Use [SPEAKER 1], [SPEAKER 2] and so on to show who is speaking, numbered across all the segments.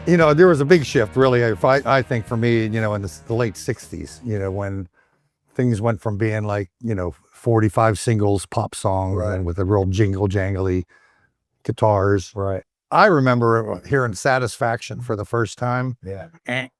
[SPEAKER 1] You know, there was a big shift, really. I think for me, you know, in the late '60s, you know, when things went from being like, you know, 45 singles pop songs
[SPEAKER 2] Right.
[SPEAKER 1] and with a real jingle jangly guitars.
[SPEAKER 2] Right.
[SPEAKER 1] I remember hearing Satisfaction for the first time.
[SPEAKER 2] Yeah.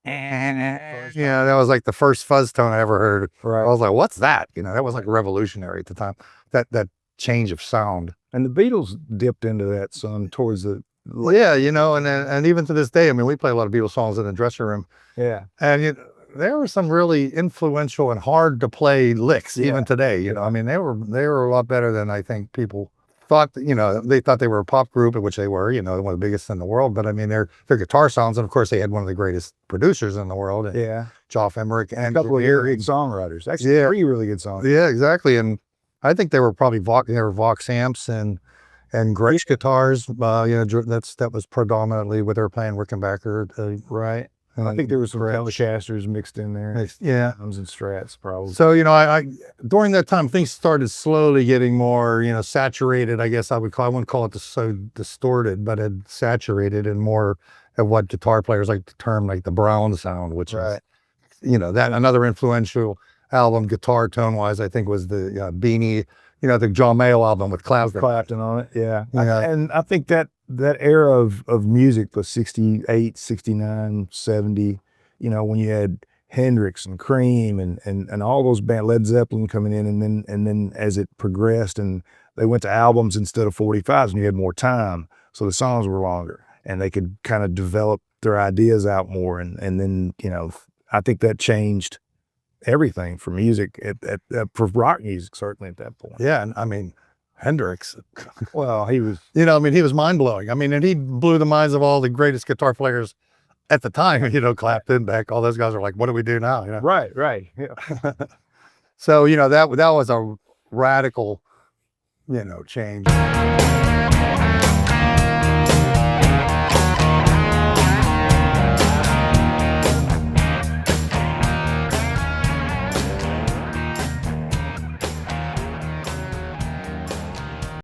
[SPEAKER 1] Yeah, that was like the first fuzz tone I ever heard.
[SPEAKER 2] Right.
[SPEAKER 1] I was like, what's that? You know, that was like revolutionary at the time. That change of sound.
[SPEAKER 2] And the Beatles dipped into that some towards the
[SPEAKER 1] Yeah, you know, and even to this day, I mean, we play a lot of Beatles songs in the dressing room.
[SPEAKER 2] yeah.
[SPEAKER 1] And there were some really influential and hard to play licks
[SPEAKER 2] Yeah.
[SPEAKER 1] even today. You know, I mean, they were a lot better than I think people thought. You know, they thought they were a pop group, which they were. You know, one of the biggest in the world. But I mean, their guitar sounds, and of course, they had one of the greatest producers in the world.
[SPEAKER 2] Yeah.
[SPEAKER 1] Joff Emmerich, and
[SPEAKER 2] A couple of really good songwriters. Actually,
[SPEAKER 1] Yeah.
[SPEAKER 2] 3 really good songs.
[SPEAKER 1] Yeah, exactly. And I think they were probably Vox amps and Gretsch guitars. You know, that was predominantly what they were playing Rickenbacker.
[SPEAKER 2] Right.
[SPEAKER 1] And
[SPEAKER 2] I think there was some
[SPEAKER 1] Gretsch.
[SPEAKER 2] Telecasters mixed in there.
[SPEAKER 1] Yeah.
[SPEAKER 2] Drums and Strats, probably.
[SPEAKER 1] So, you know, I during that time, things started slowly getting more, you know, saturated. I guess I wouldn't call it so distorted, but it saturated in more of what guitar players like to term like the Brown sound, which is, you know, that another influential album guitar tone wise, I think was the Beanie, you know, the John Mayall album with
[SPEAKER 2] Clapton on it. Yeah.
[SPEAKER 1] Yeah.
[SPEAKER 2] And I think that era of music, the 68, 69, 70, you know, when you had Hendrix and Cream and all those bands, Led Zeppelin coming in, and then as it progressed and they went to albums instead of 45s, and you had more time, so the songs were longer and they could kind of develop their ideas out more, and then, you know, I think that changed everything for music for rock music, certainly at that point.
[SPEAKER 1] Yeah, and I mean, Hendrix.
[SPEAKER 2] Well, he was,
[SPEAKER 1] You know, I mean, he was mind blowing. I mean, and he blew the minds of all the greatest guitar players at the time. You know, Clapton, Beck, all those guys are like, what do we do now? You know?
[SPEAKER 2] right. Yeah.
[SPEAKER 1] So, you know, that was a radical, you know, change.